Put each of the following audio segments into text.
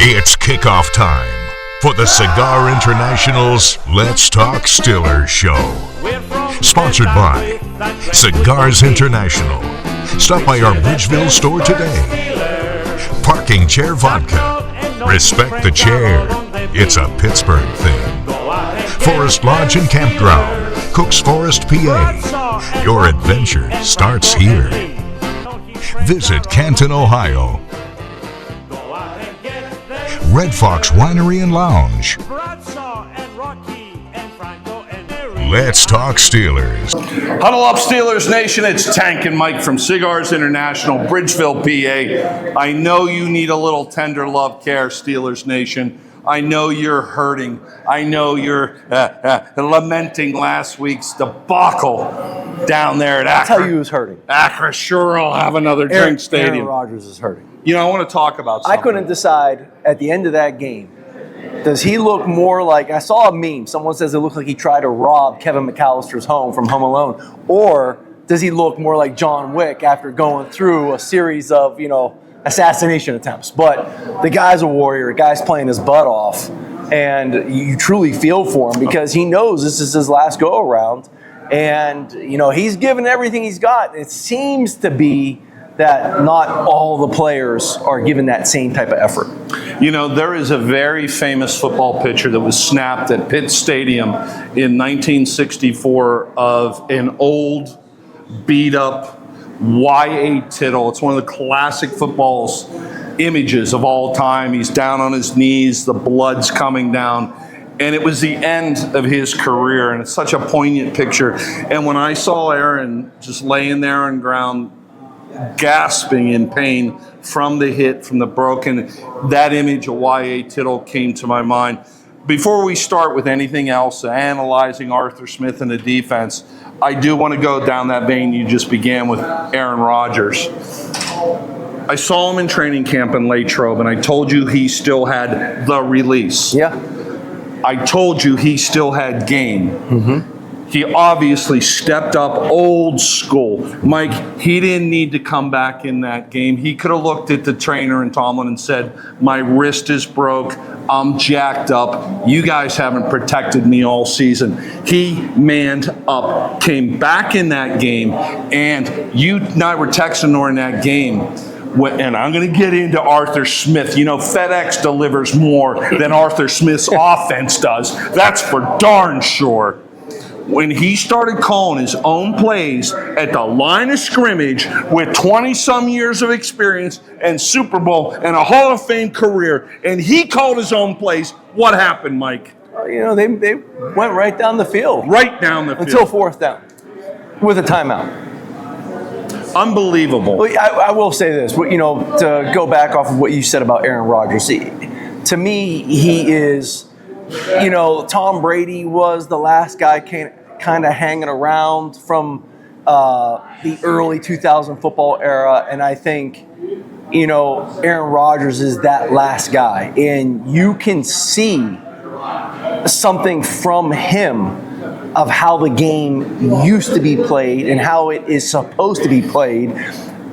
It's kickoff time for the Cigar International's Let's Talk Stil'rs show. Sponsored by Cigars International. Stop by our Bridgeville store today. Parking Chair Vodka. Respect the chair. It's a Pittsburgh thing. Forest Lodge and Campground. Cooks Forest, PA. Your adventure starts here. Visit Canton, Ohio. Red Fox Winery and Lounge. Let's talk Stil'rs. Huddle up, Stil'rs Nation. It's Tank and Mike from Cigars International, Bridgeville, PA. I know you need a little tender love care, Stil'rs Nation. I know you're hurting. I know you're lamenting last week's debacle down there at Accra. I'll tell you who's hurting. Accra sure will have another drink stadium. Aaron Rodgers is hurting. You know, I want to talk about something. I couldn't decide at the end of that game, does he look more like, I saw a meme, someone says it looked like he tried to rob Kevin McAllister's home from Home Alone, or does he look more like John Wick after going through a series of, assassination attempts? But the guy's a warrior, the guy's playing his butt off, and you truly feel for him because he knows this is his last go-around, and, he's given everything he's got. It seems to be that not all the players are given that same type of effort. There is a very famous football picture that was snapped at PITT Stadium in 1964 of an old, beat-up Y.A. Tittle. It's one of the classic football's images of all time. He's down on his knees, the blood's coming down. And it was the end of his career, and it's such a poignant picture. And when I saw Aaron just laying there on the ground, gasping in pain from the hit, from the broken, that image of Y.A. Tittle came to my mind. Before we start with anything else, analyzing Arthur Smith and the defense, I do want to go down that vein you just began with Aaron Rodgers. I saw him in training camp in Latrobe, and I told you he still had the release. Yeah. I told you he still had game. Mm-hmm. He obviously stepped up old school. Mike, he didn't need to come back in that game. He could have looked at the trainer and Tomlin and said, my wrist is broke. I'm jacked up. You guys haven't protected me all season. He manned up, came back in that game, and you and I were texting during that game. And I'm going to get into Arthur Smith. FedEx delivers more than Arthur Smith's offense does. That's for darn sure. When he started calling his own plays at the line of scrimmage with 20-some years of experience and Super Bowl and a Hall of Fame career, and he called his own plays, what happened, Mike? They went right down the field. Right down the field. Until fourth down with a timeout. Unbelievable. Well, I will say this, to go back off of what you said about Aaron Rodgers. To me, he is, Tom Brady was the last guy kind of hanging around from the early 2000 football era, and I think, Aaron Rodgers is that last guy, and you can see something from him of how the game used to be played and how it is supposed to be played,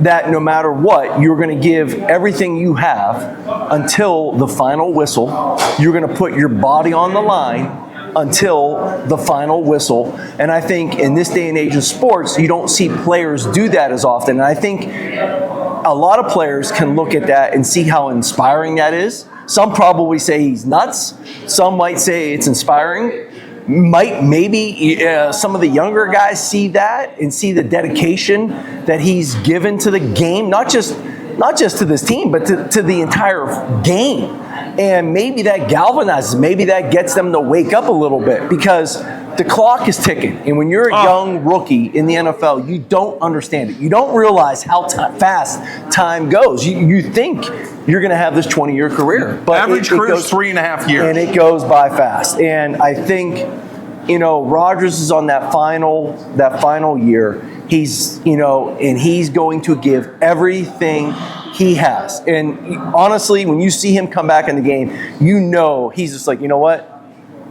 that no matter what, you're going to give everything you have until the final whistle. You're going to put your body on the line until the final whistle. And I think in this day and age of sports, you don't see players do that as often. And I think a lot of players can look at that and see how inspiring that is. Some probably say he's nuts. Some might say it's inspiring. Maybe some of the younger guys see that and see the dedication that he's given to the game, not just to this team, but to the entire game. And maybe that galvanizes, maybe that gets them to wake up a little bit, because the clock is ticking. And when you're a young rookie in the NFL, you don't understand it. You don't realize how fast time goes. You think you're going to have this 20-year career. But average career is 3.5 years. And it goes by fast. And I think, Rodgers is on that final year. He's, and he's going to give everything he has. And honestly, when you see him come back in the game, he's just like, you know what?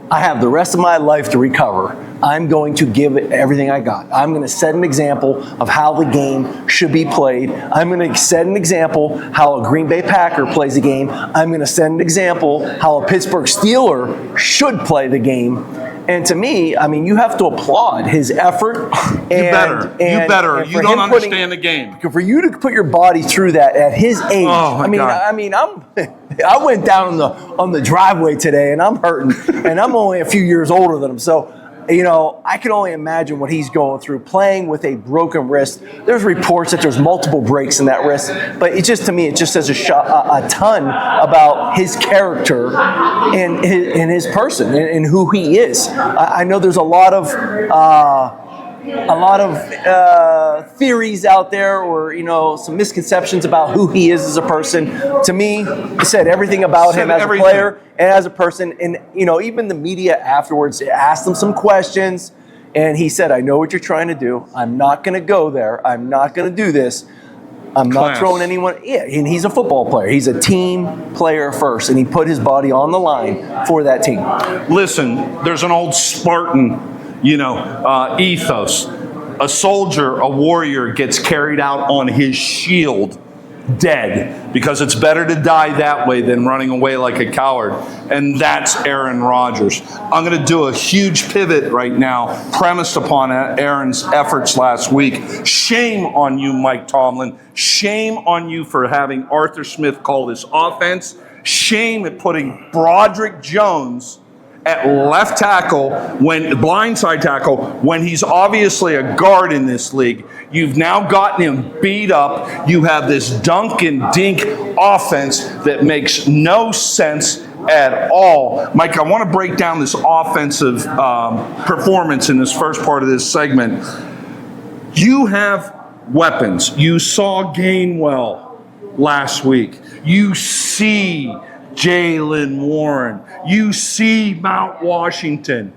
I have the rest of my life to recover I'm going to give it everything I got. I'm going to set an example of how the game should be played. I'm going to set an example how a Green Bay Packer plays a game. I'm going to set an example how a Pittsburgh Steeler should play the game. And to me, I mean, you have to applaud his effort. You better. You don't understand the game. For you to put your body through that at his age. Oh my God. I went down on the driveway today, and I'm hurting, and I'm only a few years older than him. So, I can only imagine what he's going through playing with a broken wrist. There's reports that there's multiple breaks in that wrist, but it just says a ton about his character and his person and who he is. I know there's a lot of theories out there, or some misconceptions about who he is as a person. To me, it said everything about him as a player and as a person. And even the media afterwards asked him some questions, and he said, "I know what you're trying to do. I'm not going to go there. I'm not going to do this. I'm not throwing anyone." Yeah, and he's a football player. He's a team player first, and he put his body on the line for that team. Listen, there's an old Spartan, ethos. A soldier, a warrior, gets carried out on his shield dead, because it's better to die that way than running away like a coward. And that's Aaron Rodgers. I'm going to do a huge pivot right now, premised upon Aaron's efforts last week. Shame on you, Mike Tomlin. Shame on you for having Arthur Smith call this offense. Shame at putting Broderick Jones at left tackle, blindside tackle, when he's obviously a guard in this league. You've now gotten him beat up. You have this dunk and dink offense that makes no sense at all. Mike, I want to break down this offensive performance in this first part of this segment. You have weapons. You saw Gainwell last week. You see Jaylen Warren. You see Mount Washington.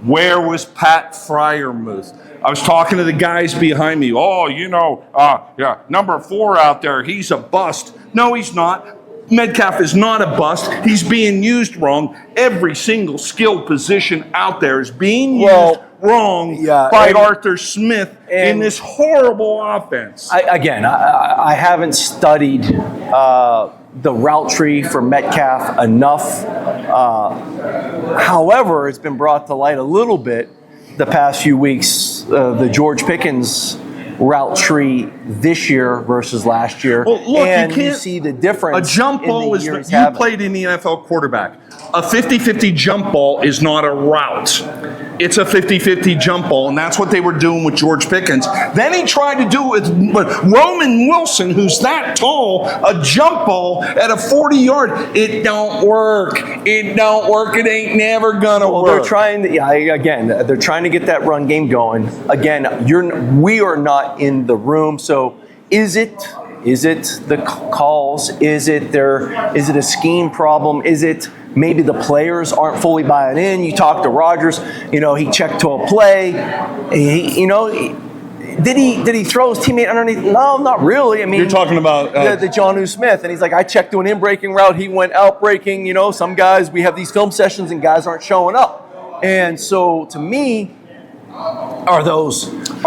Where was Pat Freiermuth? I was talking to the guys behind me. Number 4 out there, he's a bust. No, he's not. Metcalf is not a bust. He's being used wrong. Every single skill position out there is being used wrong by Arthur Smith in this horrible offense. I haven't studied the route tree for Metcalf enough. However, it's been brought to light a little bit the past few weeks, the George Pickens route tree this year versus last year. Well, look, and you see the difference. A jump ball is, you played in the NFL quarterback. A 50-50 jump ball is not a route. It's a 50-50 jump ball, and that's what they were doing with George Pickens. Then he tried to do it with Roman Wilson, who's that tall, a jump ball at a 40-yard. It don't work. It don't work. It ain't never gonna work. They're trying to, they're trying to get that run game going. Again, we are not in the room, so is it the calls? Is it a scheme problem? Is it maybe the players aren't fully buying in? You talk to Rodgers, he checked to a play. Did he throw his teammate underneath? No, not really. I mean, you're talking about the Jonnu Smith, and he's like, I checked to an in-breaking route. He went out-breaking. Some guys, we have these film sessions, and guys aren't showing up. And so, to me, are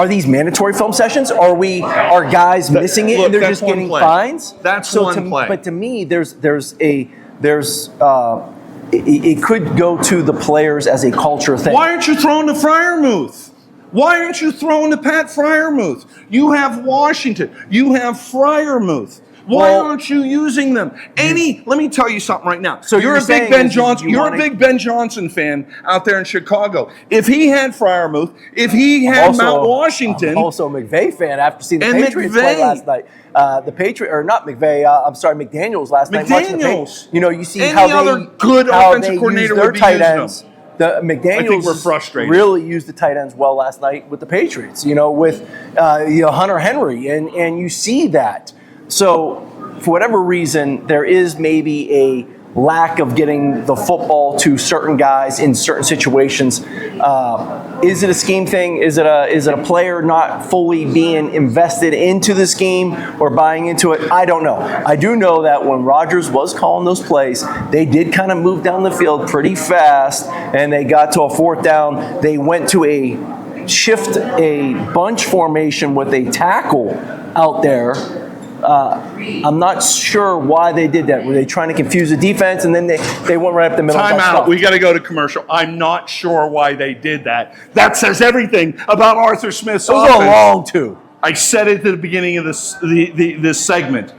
these mandatory film sessions? Are guys missing it and they're just getting fines? That's one play. But to me, it could go to the players as a culture thing. Why aren't you throwing to Freiermuth? Why aren't you throwing to Pat Freiermuth? You have Washington. You have Freiermuth. Why aren't you using them? Let me tell you something right now. So you're a big Ben Johnson. You're a big Ben Johnson fan out there in Chicago. If he had Freiermuth, if he had Mount Washington, I'm also a McVay fan after seeing the Patriots play last night. McDaniels last night. McDaniels. You see any other good offensive coordinator would be tight using ends. The McDaniels I think we're frustrated. Really used the tight ends well last night with the Patriots. With Hunter Henry, and you see that. So, for whatever reason, there is maybe lack of getting the football to certain guys in certain situations. Is it a scheme thing? Is it a player not fully being invested into the scheme or buying into it? I don't know. I do know that when Rodgers was calling those plays, they did kind of move down the field pretty fast, and they got to a fourth down. They went to a bunch formation with a tackle out there. I'm not sure why they did that. Were they trying to confuse the defense, and then they went right up the middle? Time out. We got to go to commercial. I'm not sure why they did that. That says everything about Arthur Smith's offense. It was a long two. I said it at the beginning of this segment.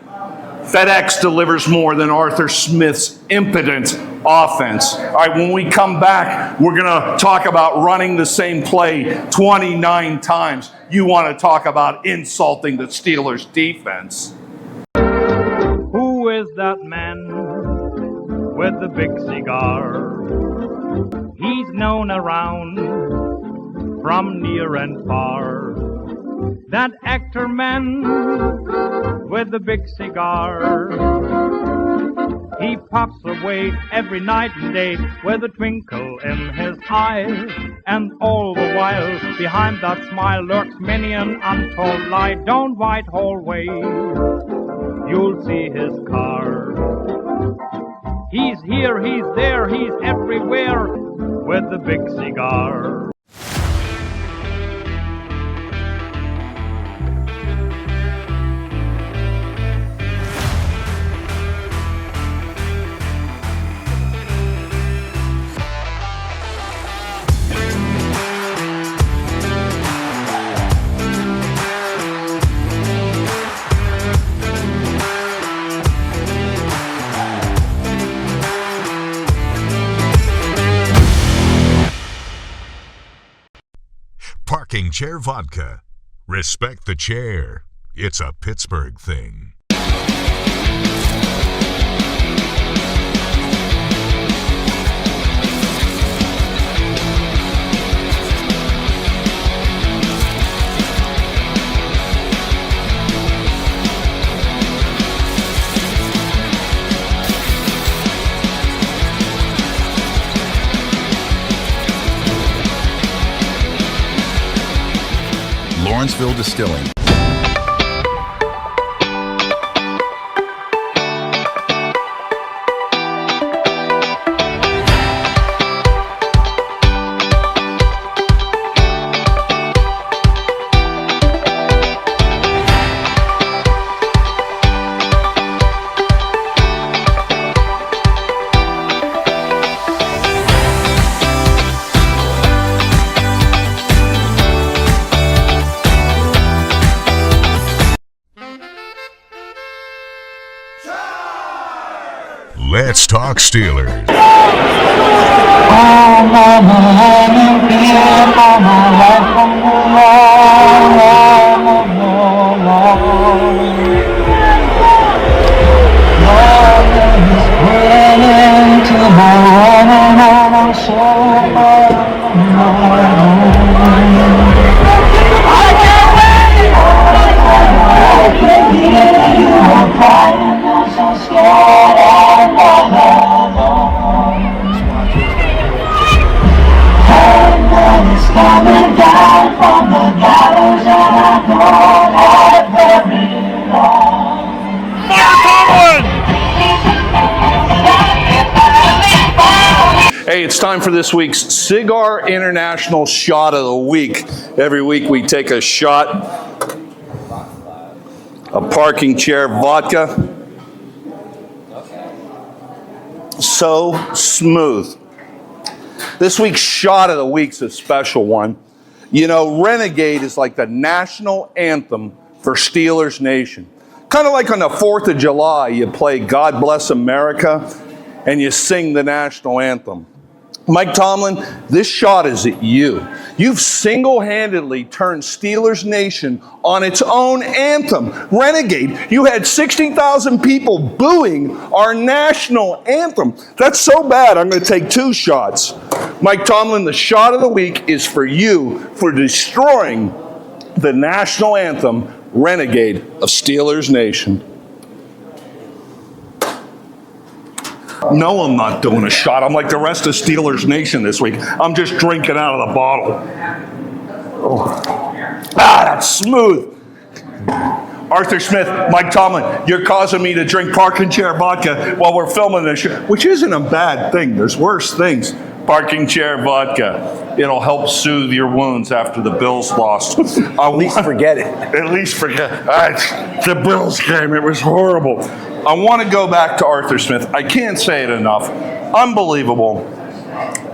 FedEx delivers more than Arthur Smith's impotent offense. All right, when we come back, we're going to talk about running the same play 29 times. You want to talk about insulting the Steelers defense. Who is that man with the big cigar? He's known around from near and far. That actor man with the big cigar. He puffs away every night and day with a twinkle in his eye. And all the while, behind that smile lurks many an untold lie. Down Whitehall Way, you'll see his car. He's here, he's there, he's everywhere with the big cigar. Parking chair vodka. Respect the chair. It's a Pittsburgh thing. Lawrenceville Distilling. Let's talk Steelers. Hey, it's time for this week's Cigar International Shot of the Week. Every week we take a shot of parking chair vodka. So smooth. This week's shot of the week's a special one. You know, Renegade is like the national anthem for Steelers Nation. Kind of like on the 4th of July, you play God Bless America and you sing the national anthem. Mike Tomlin, this shot is at you. You've single-handedly turned Steelers Nation on its own anthem. Renegade, you had 60,000 people booing our national anthem. That's so bad, I'm going to take 2 shots. Mike Tomlin, the shot of the week is for you for destroying the national anthem, Renegade of Steelers Nation. No, I'm not doing a shot. I'm like the rest of Steelers Nation this week. I'm just drinking out of the bottle. Oh. That's smooth. Arthur Smith, Mike Tomlin, you're causing me to drink parking chair vodka while we're filming this show, which isn't a bad thing. There's worse things. Parking chair vodka. It'll help soothe your wounds after the Bills lost. At least forget it. At least forget. The Bills game, it was horrible. I want to go back to Arthur Smith. I can't say it enough. Unbelievable.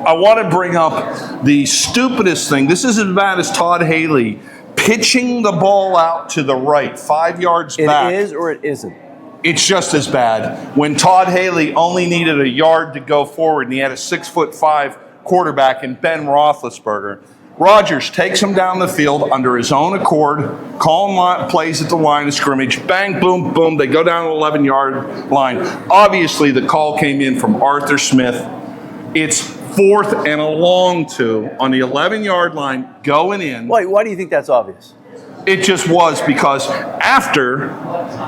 I want to bring up the stupidest thing. This is as bad as Todd Haley pitching the ball out to the right, 5 yards back. It is or it isn't? It's just as bad. When Todd Haley only needed a yard to go forward and he had a 6'5" quarterback in Ben Roethlisberger, Rodgers takes him down the field under his own accord, calling plays at the line of scrimmage, bang, boom, boom, they go down the 11-yard line. Obviously, the call came in from Arthur Smith. It's 4th and a long 2 on the 11-yard line going in. Why do you think that's obvious? It just was because after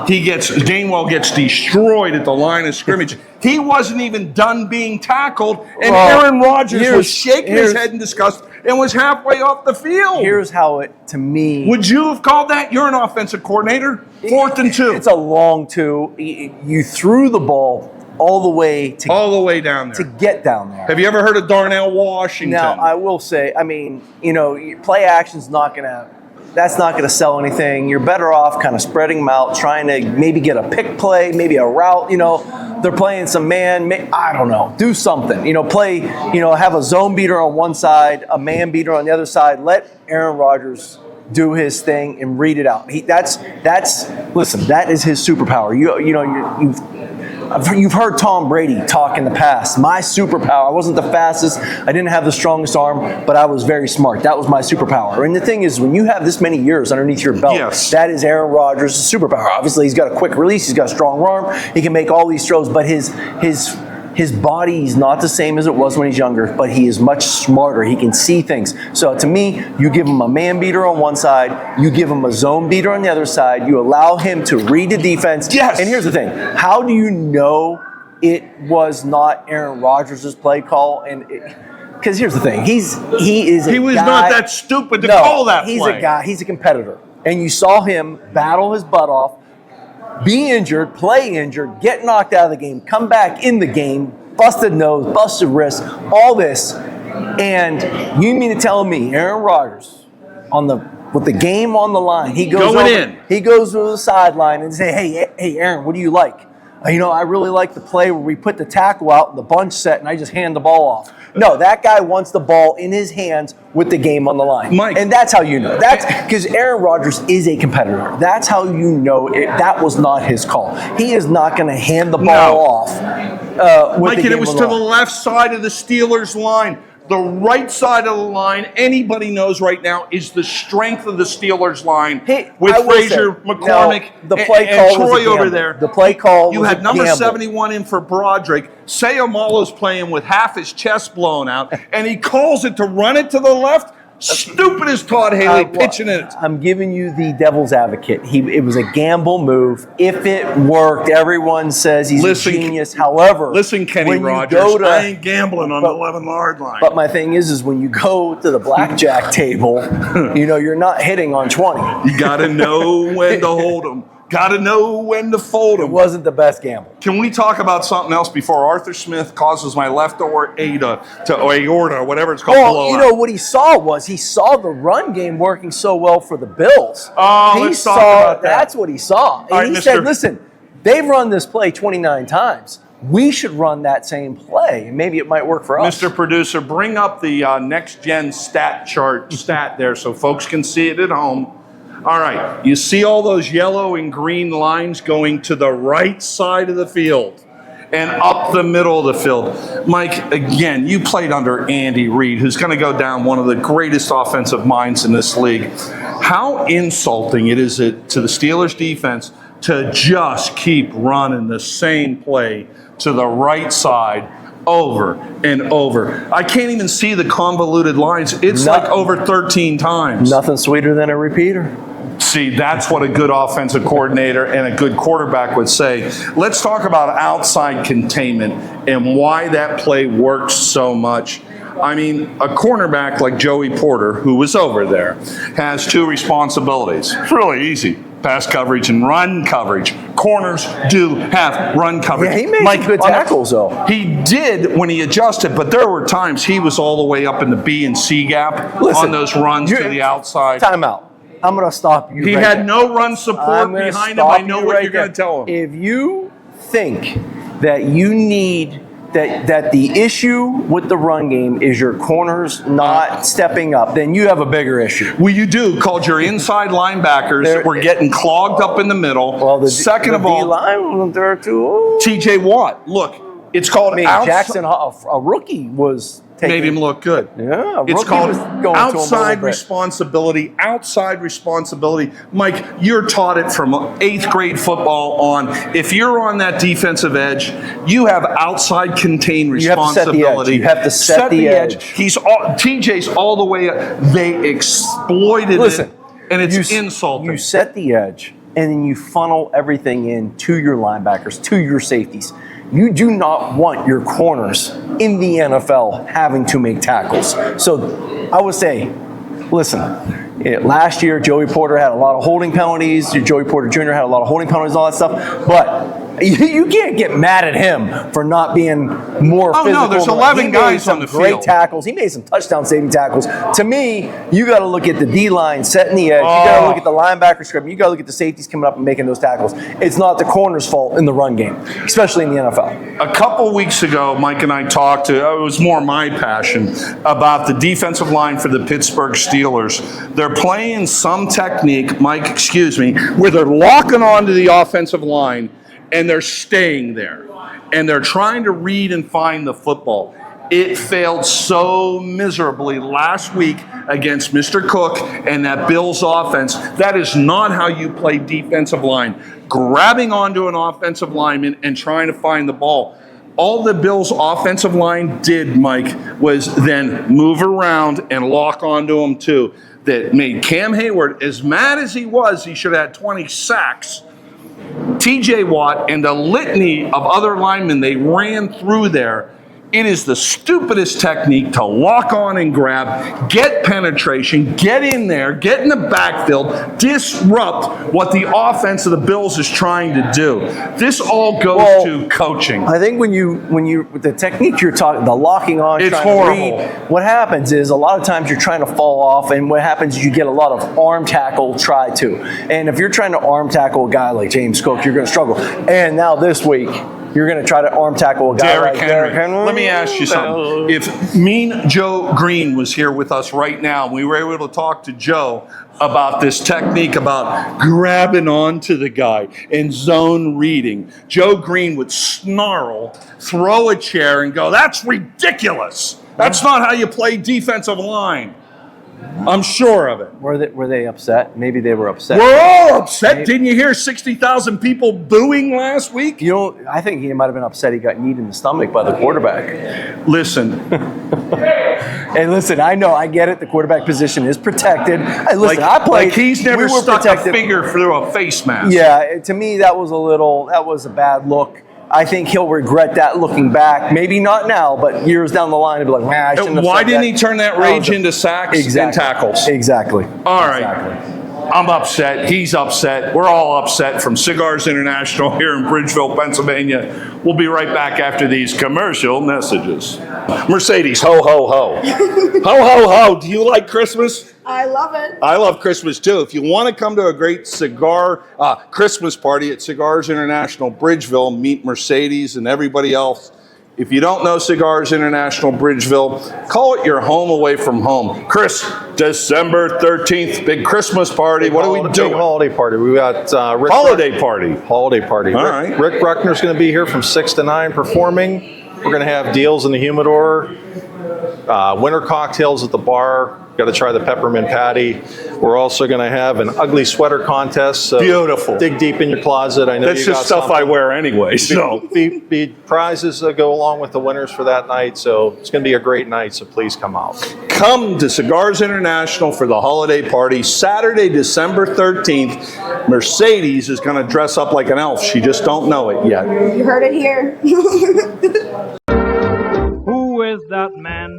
Gainwell gets destroyed at the line of scrimmage, he wasn't even done being tackled, and Aaron Rodgers was shaking his head in disgust and was halfway off the field. Here's how it, to me... Would you have called that? You're an offensive coordinator. 4th and 2. It's a long 2. You threw the ball all the way down there to get down there. Have you ever heard of Darnell Washington? Now, I will say, play action's that's not going to sell anything. You're better off kind of spreading them out, trying to maybe get a pick play, maybe a route. They're playing some man. I don't know. Do something. Have a zone beater on one side, a man beater on the other side. Let Aaron Rodgers do his thing and read it out. Listen, that is his superpower. You've heard Tom Brady talk in the past. My superpower, I wasn't the fastest, I didn't have the strongest arm, but I was very smart. That was my superpower. And the thing is, when you have this many years underneath your belt, that is Aaron Rodgers' superpower. Obviously, he's got a quick release, he's got a strong arm, he can make all these throws, but his body is not the same as it was when he's younger, but he is much smarter. He can see things. So to me, you give him a man beater on one side, you give him a zone beater on the other side, you allow him to read the defense. Yes. And here's the thing. How do you know it was not Aaron Rodgers' play call? Because here's the thing. He was not that stupid to call that play. He's a guy. He's a competitor. And you saw him battle his butt off, be injured, play injured, get knocked out of the game, come back in the game, busted nose, busted wrist, all this. And you mean to tell me Aaron Rodgers, with the game on the line, he goes to the sideline and say, hey, Aaron, what do you like? I really like the play where we put the tackle out and the bunch set and I just hand the ball off. No, that guy wants the ball in his hands with the game on the line. Mike. And that's how you know. That's because Aaron Rodgers is a competitor. That's how you know that was not his call. He is not going to hand the ball off with Mike, the game and it was on to the the left side of the Steelers line. The right side of the line, anybody knows right now, is the strength of the Steelers line with Frazier, McCormick, and Troy over there. The play call You had number 71 in for Broderick. Sayamalo's playing with half his chest blown out, and he calls it to run it to the left. Stupid as Todd Haley pitching it. I'm giving you the devil's advocate. It was a gamble move. If it worked, everyone says he's a genius. However, Kenny Rogers, I ain't gambling on the 11-yard line. But my thing is when you go to the blackjack table, you're not hitting on 20. You got to know when to hold them. Got to know when to fold them. It wasn't the best gamble. Can we talk about something else before Arthur Smith causes my left aorta to aorta, whatever it's called? Well, what he saw the run game working so well for the Bills. Let's talk about that. That's what he saw. And he said, listen, they've run this play 29 times. We should run that same play. Maybe it might work for us. Mr. Producer, bring up the next-gen stat there so folks can see it at home. All right, you see all those yellow and green lines going to the right side of the field and up the middle of the field. Mike, again, you played under Andy Reid, who's going to go down one of the greatest offensive minds in this league. How insulting it is to the Steelers defense to just keep running the same play to the right side over and over. I can't even see the convoluted lines. It's like over 13 times. Nothing sweeter than a repeater. See, that's what a good offensive coordinator and a good quarterback would say. Let's talk about outside containment and why that play works so much. I mean, a cornerback like Joey Porter, who was over there, has two responsibilities. It's really easy. Pass coverage and run coverage. Corners do have run coverage. Yeah, he made some good tackles, though. He did when he adjusted, but there were times he was all the way up in the B and C gap on those runs to the outside. Time out. I'm going to stop you. He had no run support behind him. I know what you're going to tell him. If you think that you need that the issue with the run game is your corners not stepping up, then you have a bigger issue. Well, you do, called your inside linebackers were getting clogged up in the middle. Well, Second of all, D-line there too. TJ Watt, look, it's called Jackson, a rookie was made him look good. Yeah, it's called outside responsibility. Outside responsibility. Mike, you're taught it from 8th grade football on. If you're on that defensive edge, you have outside contained responsibility. You have to set the edge. TJ's all the way up. They exploited it, and it's insulting. You set the edge, and then you funnel everything in to your linebackers, to your safeties. You do not want your corners in the NFL having to make tackles. So I would say, listen, last year Joey Porter had a lot of holding penalties. Joey Porter Jr. had a lot of holding penalties and all that stuff. But you can't get mad at him for not being more physical. No, there's 11 guys on the field. Great tackles. He made some touchdown-saving tackles. To me, you got to look at the D-line setting the edge. You got to look at the linebacker script. You got to look at the safeties coming up and making those tackles. It's not the corner's fault in the run game, especially in the NFL. A couple weeks ago, Mike and I talked it was more my passion, about the defensive line for the Pittsburgh Steelers. They're playing some technique, Mike, excuse me, where they're locking onto the offensive line and they're staying there. And they're trying to read and find the football. It failed so miserably last week against Mr. Cook and that Bills offense. That is not how you play defensive line. Grabbing onto an offensive lineman and trying to find the ball. All the Bills offensive line did, Mike, was then move around and lock onto him too. That made Cam Hayward, as mad as he was, he should have had 20 sacks. TJ Watt and a litany of other linemen they ran through there. It is the stupidest technique to lock on and grab, get penetration, get in there, get in the backfield, disrupt what the offense of the Bills is trying to do. This all goes to coaching. I think when you the technique you're talking, the locking on, it's horrible. What happens is a lot of times you're trying to fall off, and what happens is you get a lot of arm tackle try to. And if you're trying to arm tackle a guy like James Cook, you're going to struggle. And now this week, you're going to try to arm tackle a guy like Derrick Henry. Let me ask you something. If Mean Joe Green was here with us right now, and we were able to talk to Joe about this technique about grabbing onto the guy and zone reading, Joe Green would snarl, throw a chair, and go, "That's ridiculous. That's not how you play defensive line." I'm sure of it. Were they upset? Maybe they were upset. We're all upset. Maybe. Didn't you hear 60,000 people booing last week? You know, I think he might have been upset he got kneed in the stomach by the quarterback. Listen. Hey, listen, I know, I get it. The quarterback position is protected. Hey, listen, I played. Like he's never stuck a finger through a face mask. Yeah, to me, that was a bad look. I think he'll regret that looking back. Maybe not now, but years down the line, he'll be like, man, I shouldn't have Why said didn't that. he turn that rage into sacks and tackles? Exactly. All right. I'm upset. He's upset. We're all upset from Cigars International here in Bridgeville, Pennsylvania. We'll be right back after these commercial messages. Mercedes, ho, ho, ho. Ho, ho, ho. Do you like Christmas? I love it. I love Christmas, too. If you want to come to a great cigar Christmas party at Cigars International Bridgeville, meet Mercedes and everybody else. If you don't know Cigars International Bridgeville, call it your home away from home. Chris, December 13th, big Christmas party. What are we doing? Big holiday party. We got Rick Holiday party. Holiday party. All right. Rick Bruckner's going to be here from 6 to 9 performing. We're going to have deals in the humidor. winter cocktails at the bar. Got to try the peppermint patty. We're also going to have an ugly sweater contest. So beautiful. Dig deep in your closet. I know that's just stuff I wear anyway. So the prizes that go along with the winners for that night. So it's going to be a great night. So please come out. Come to Cigars International for the holiday party Saturday, December 13th. Mercedes is going to dress up like an elf. She just don't know it yet. You heard it here. Who is that man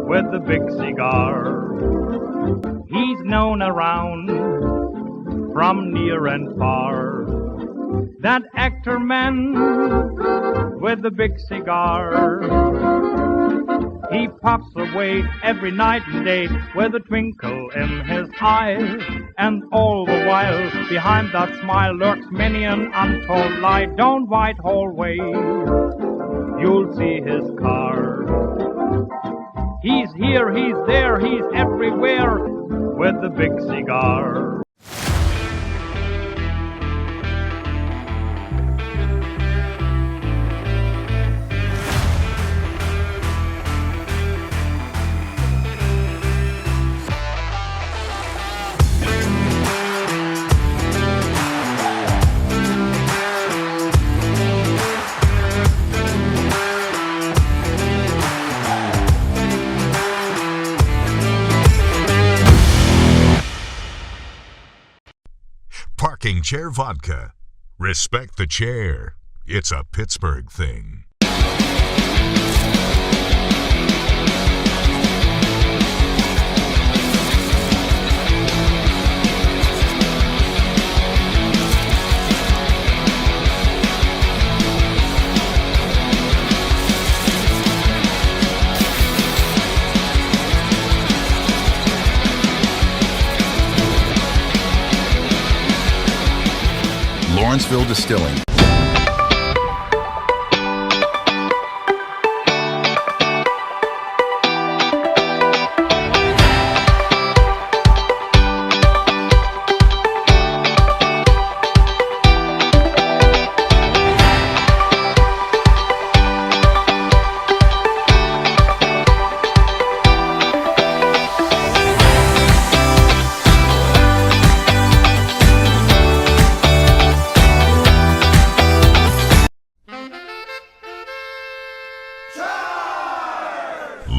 with the big cigar? He's known around from near and far. That actor man with the big cigar. He puffs away every night and day with a twinkle in his eye. And all the while behind that smile lurks many an untold lie. Down Whitehall Way you'll see his car. He's here, he's there, he's everywhere with the big cigar. Parking chair vodka. Respect the chair. It's a Pittsburgh thing. Lawrenceville Distilling.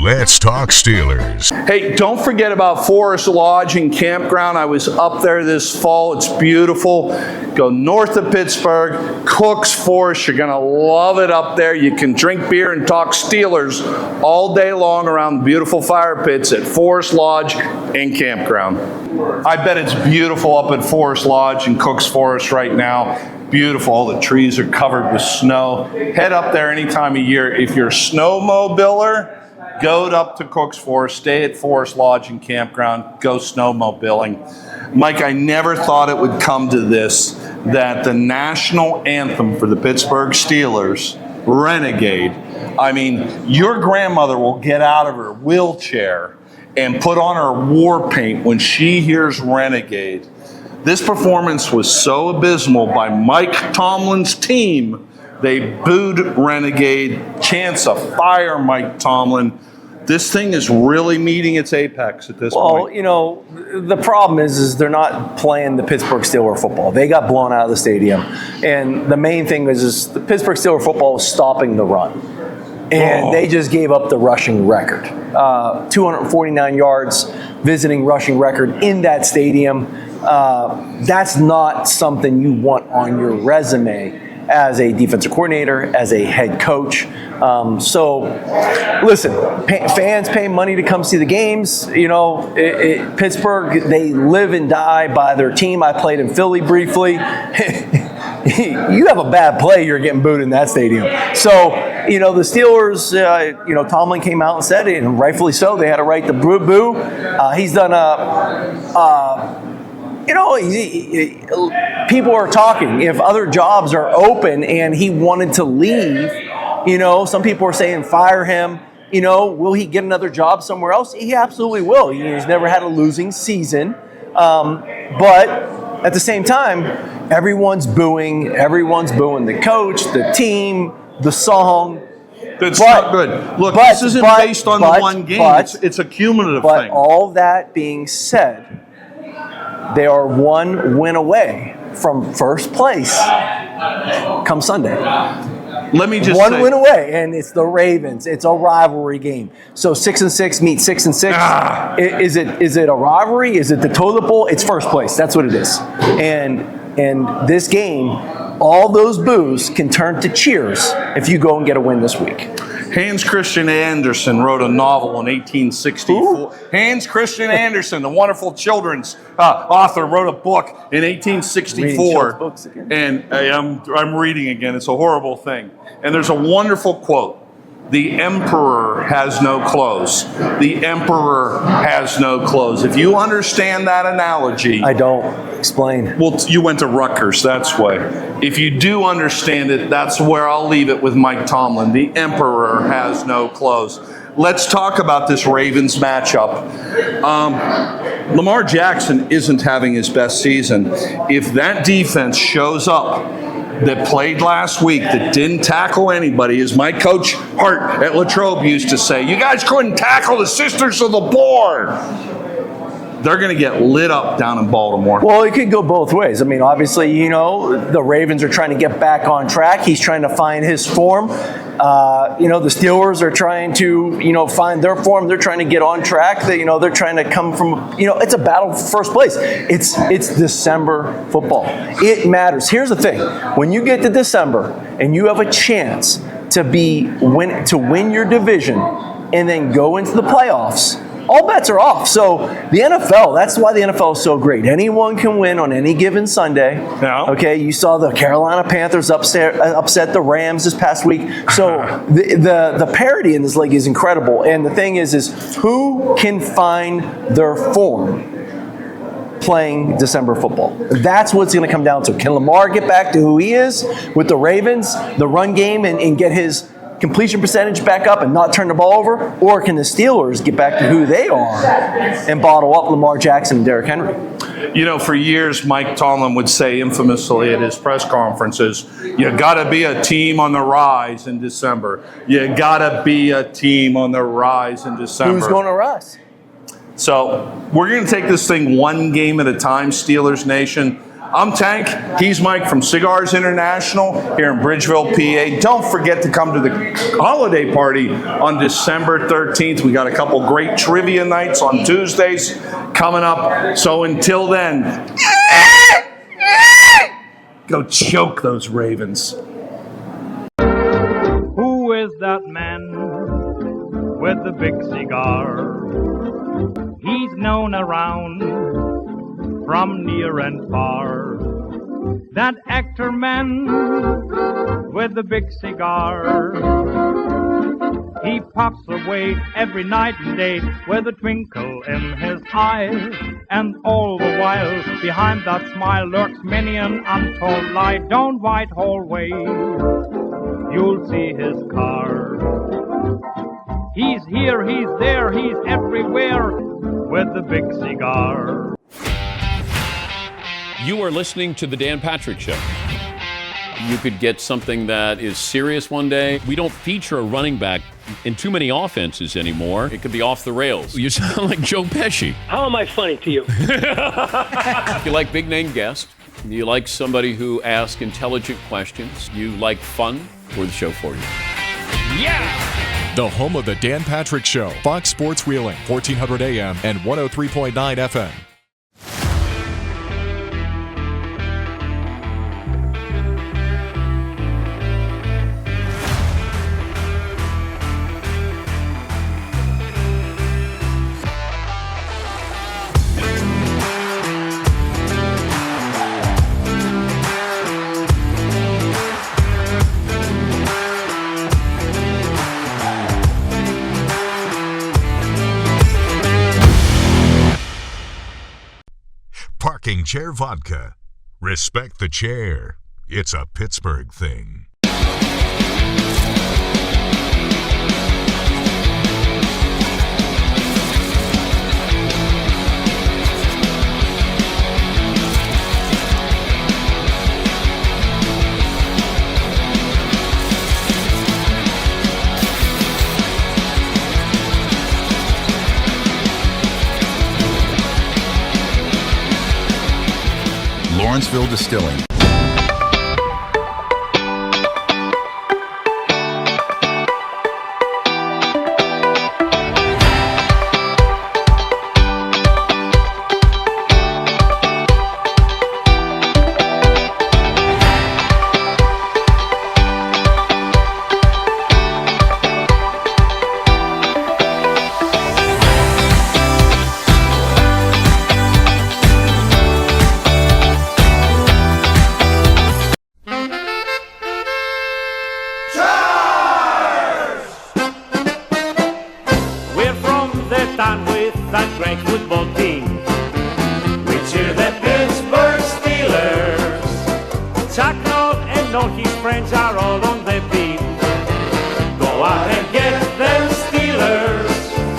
Let's talk Stil'rs. Hey, don't forget about Forest Lodge and Campground. I was up there this fall. It's beautiful. Go north of Pittsburgh, Cook's Forest. You're going to love it up there. You can drink beer and talk Stil'rs all day long around the beautiful fire pits at Forest Lodge and Campground. I bet it's beautiful up at Forest Lodge and Cook's Forest right now. Beautiful. All the trees are covered with snow. Head up there any time of year. If you're a snowmobiler, go up to Cook's Forest, stay at Forest Lodge and Campground, go snowmobiling. Mike, I never thought it would come to this, that the national anthem for the Pittsburgh Stil'rs, Renegade, I mean, your grandmother will get out of her wheelchair and put on her war paint when she hears Renegade. This performance was so abysmal by Mike Tomlin's team, they booed Renegade. Chance of fire, Mike Tomlin. This thing is really meeting its apex at this point. Well, you know, the problem is they're not playing the Pittsburgh Steelers football. They got blown out of the stadium. And the main thing is the Pittsburgh Steelers football was stopping the run. And they just gave up the rushing record. 249 yards, visiting rushing record in that stadium. That's not something you want on your resume as a defensive coordinator, as a head coach. So, listen, fans pay money to come see the games. You know, Pittsburgh, they live and die by their team. I played in Philly briefly. You have a bad play, you're getting booed in that stadium. So, you know, the Stil'rs, you know, Tomlin came out and said it, and rightfully so. They had a right to boo. He's done you know, people are talking. If other jobs are open and he wanted to leave, you know, some people are saying fire him. You know, will he get another job somewhere else? He absolutely will. He's never had a losing season. But at the same time, everyone's booing the coach, the team, the song. That's not good. Look, this isn't based on the one game. It's a cumulative thing. But all that being said, they are one win away from first place come Sunday. Let me just one win away, and it's the Ravens. It's a rivalry game. So 6-6 meets 6-6. Is it a rivalry? Is it the toilet bowl? It's first place. That's what it is. And this game, all those boos can turn to cheers if you go and get a win this week. Hans Christian Andersen wrote a novel in 1864. Ooh. Hans Christian Andersen, the wonderful children's author, wrote a book in 1864. Books again? And I'm reading again. It's a horrible thing. And there's a wonderful quote. The emperor has no clothes. The emperor has no clothes. If you understand that analogy... I don't. Explain. Well, you went to Rutgers, that's why. If you do understand it, that's where I'll leave it with Mike Tomlin. The emperor has no clothes. Let's talk about this Ravens matchup. Lamar Jackson isn't having his best season. If that defense shows up that played last week, that didn't tackle anybody, as my coach Hart at Latrobe used to say, you guys couldn't tackle the sisters of the board. They're going to get lit up down in Baltimore. Well, it could go both ways. I mean, obviously, the Ravens are trying to get back on track. He's trying to find his form. The Stil'rs are trying to, find their form. They're trying to get on track. They're trying to come from, it's a battle for first place. It's December football. It matters. Here's the thing. When you get to December and you have a chance to win your division and then go into the playoffs, all bets are off. So the NFL, that's why the NFL is so great. Anyone can win on any given Sunday. Yeah. Okay, you saw the Carolina Panthers upset the Rams this past week. So the parity in this league is incredible. And the thing is who can find their form playing December football? That's what's going to come down to. Can Lamar get back to who he is with the Ravens, the run game, and get his completion percentage back up and not turn the ball over? Or can the Stil'rs get back to who they are and bottle up Lamar Jackson and Derrick Henry? For years, Mike Tomlin would say infamously at his press conferences, you got to be a team on the rise in December. You got to be a team on the rise in December. Who's going to rise? So we're going to take this thing one game at a time, Steelers Nation. I'm Tank. He's Mike from Cigars International here in Bridgeville, PA. Don't forget to come to the holiday party on December 13th. We got a couple great trivia nights on Tuesdays coming up. So until then, go choke those Ravens. Who is that man with the big cigar? He's known around from near and far. That actor man with the big cigar. He puffs away every night and day with a twinkle in his eye. And all the while behind that smile lurks many an untold lie. Down Whitehall Way you'll see his car. He's here, he's there, he's everywhere with the big cigar. You are listening to The Dan Patrick Show. You could get something that is serious one day. We don't feature a running back in too many offenses anymore. It could be off the rails. You sound like Joe Pesci. How am I funny to you? You like big-name guests. You like somebody who asks intelligent questions. You like fun. We're the show for you. Yeah! The home of The Dan Patrick Show. Fox Sports Wheeling, 1400 AM and 103.9 FM. Parking chair vodka. Respect the chair. It's a Pittsburgh thing. Barnesville Distilling. Friends are all